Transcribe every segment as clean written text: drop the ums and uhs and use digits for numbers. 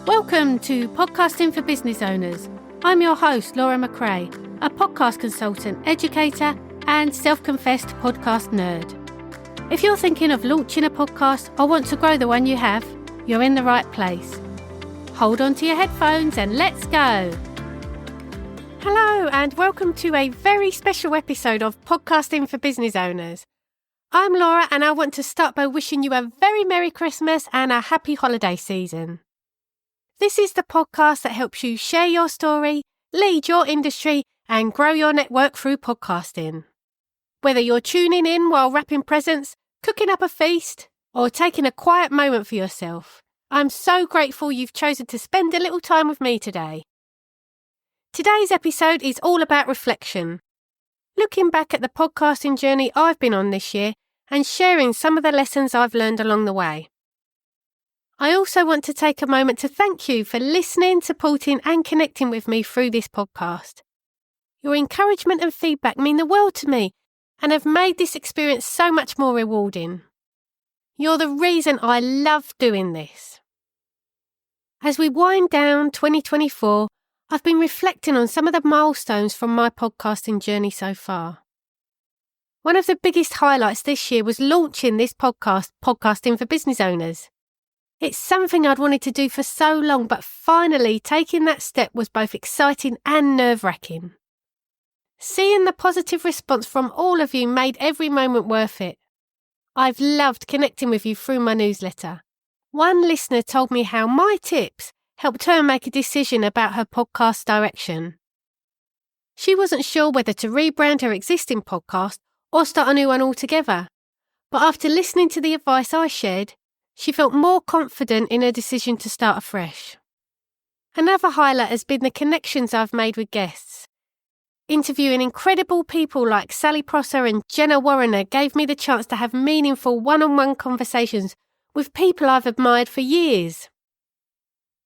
Welcome to Podcasting for Business Owners. I'm your host, Laura McRae, a podcast consultant, educator, and self-confessed podcast nerd. If you're thinking of launching a podcast or want to grow the one you have, you're in the right place. Hold on to your headphones and let's go. Hello and welcome to a very special episode of Podcasting for Business Owners. I'm Laura and I want to start by wishing you a very Merry Christmas and a happy holiday season. This is the podcast that helps you share your story, lead your industry, and grow your network through podcasting. Whether you're tuning in while wrapping presents, cooking up a feast, or taking a quiet moment for yourself, I'm so grateful you've chosen to spend a little time with me today. Today's episode is all about reflection, looking back at the podcasting journey I've been on this year and sharing some of the lessons I've learned along the way. I also want to take a moment to thank you for listening, supporting and connecting with me through this podcast. Your encouragement and feedback mean the world to me and have made this experience so much more rewarding. You're the reason I love doing this. As we wind down 2024, I've been reflecting on some of the milestones from my podcasting journey so far. One of the biggest highlights this year was launching this podcast, Podcasting for Business Owners. It's something I'd wanted to do for so long, but finally taking that step was both exciting and nerve-wracking. Seeing the positive response from all of you made every moment worth it. I've loved connecting with you through my newsletter. One listener told me how my tips helped her make a decision about her podcast direction. She wasn't sure whether to rebrand her existing podcast or start a new one altogether, but after listening to the advice I shared, she felt more confident in her decision to start afresh. Another highlight has been the connections I've made with guests. Interviewing incredible people like Sally Prosser and Jenna Warrener gave me the chance to have meaningful one-on-one conversations with people I've admired for years.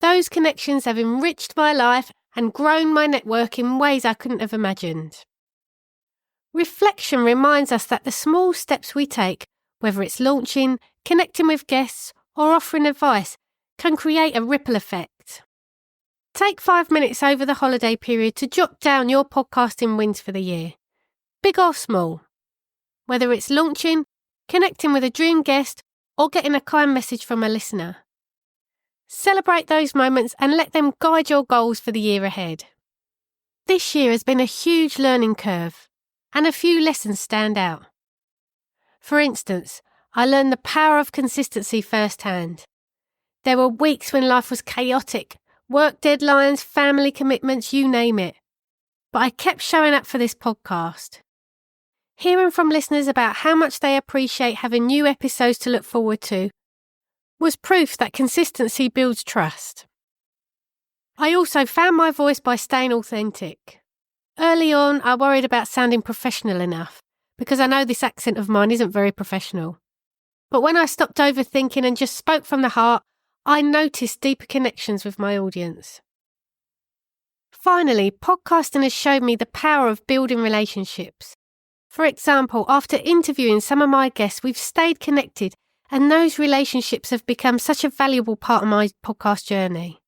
Those connections have enriched my life and grown my network in ways I couldn't have imagined. Reflection reminds us that the small steps we take, whether it's launching, connecting with guests, or offering advice, can create a ripple effect. Take 5 minutes over the holiday period to jot down your podcasting wins for the year, big or small. Whether it's launching, connecting with a dream guest, or getting a kind message from a listener. Celebrate those moments and let them guide your goals for the year ahead. This year has been a huge learning curve, and a few lessons stand out. For instance, I learned the power of consistency firsthand. There were weeks when life was chaotic, work deadlines, family commitments, you name it. But I kept showing up for this podcast. Hearing from listeners about how much they appreciate having new episodes to look forward to was proof that consistency builds trust. I also found my voice by staying authentic. Early on, I worried about sounding professional enough, because I know this accent of mine isn't very professional. But when I stopped overthinking and just spoke from the heart, I noticed deeper connections with my audience. Finally, podcasting has showed me the power of building relationships. For example, after interviewing some of my guests, we've stayed connected, and those relationships have become such a valuable part of my podcast journey.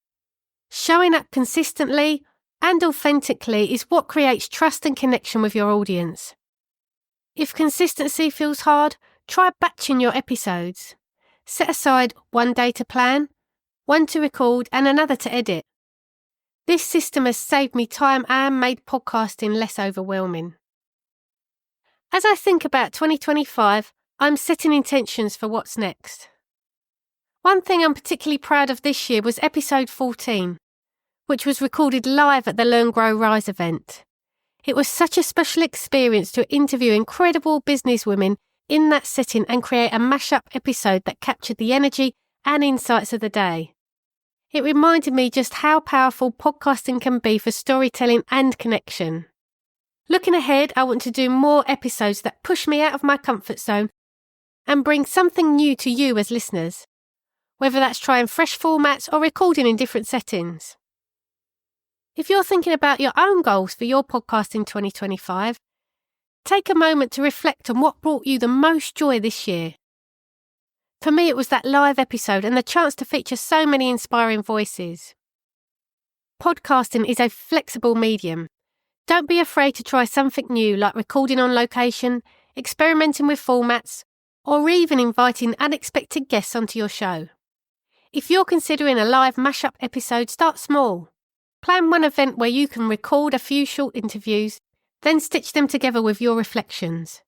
Showing up consistently and authentically is what creates trust and connection with your audience. If consistency feels hard, try batching your episodes. Set aside one day to plan, one to record, and another to edit. This system has saved me time and made podcasting less overwhelming. As I think about 2025, I'm setting intentions for what's next. One thing I'm particularly proud of this year was episode 14, which was recorded live at the Learn, Grow, Rise event. It was such a special experience to interview incredible businesswomen in that setting and create a mashup episode that captured the energy and insights of the day. It reminded me just how powerful podcasting can be for storytelling and connection. Looking ahead, I want to do more episodes that push me out of my comfort zone and bring something new to you as listeners, whether that's trying fresh formats or recording in different settings. If you're thinking about your own goals for your podcast in 2025, take a moment to reflect on what brought you the most joy this year. For me, it was that live episode and the chance to feature so many inspiring voices. Podcasting is a flexible medium. Don't be afraid to try something new like recording on location, experimenting with formats, or even inviting unexpected guests onto your show. If you're considering a live mashup episode, start small. Plan one event where you can record a few short interviews, then stitch them together with your reflections.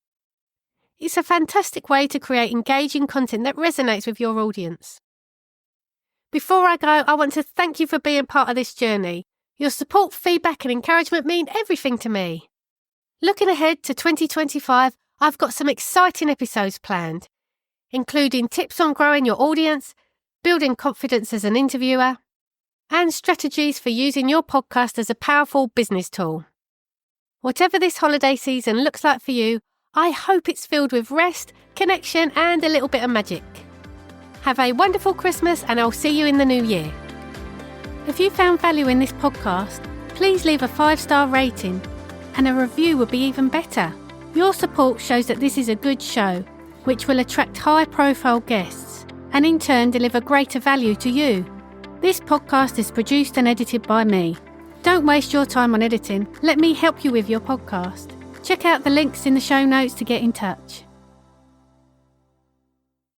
It's a fantastic way to create engaging content that resonates with your audience. Before I go, I want to thank you for being part of this journey. Your support, feedback and encouragement mean everything to me. Looking ahead to 2025, I've got some exciting episodes planned, including tips on growing your audience, building confidence as an interviewer, and strategies for using your podcast as a powerful business tool. Whatever this holiday season looks like for you, I hope it's filled with rest, connection, and a little bit of magic. Have a wonderful Christmas, and I'll see you in the new year. If you found value in this podcast, please leave a 5-star rating, and a review would be even better. Your support shows that this is a good show, which will attract high-profile guests, and in turn deliver greater value to you. This podcast is produced and edited by me. Don't waste your time on editing. Let me help you with your podcast. Check out the links in the show notes to get in touch.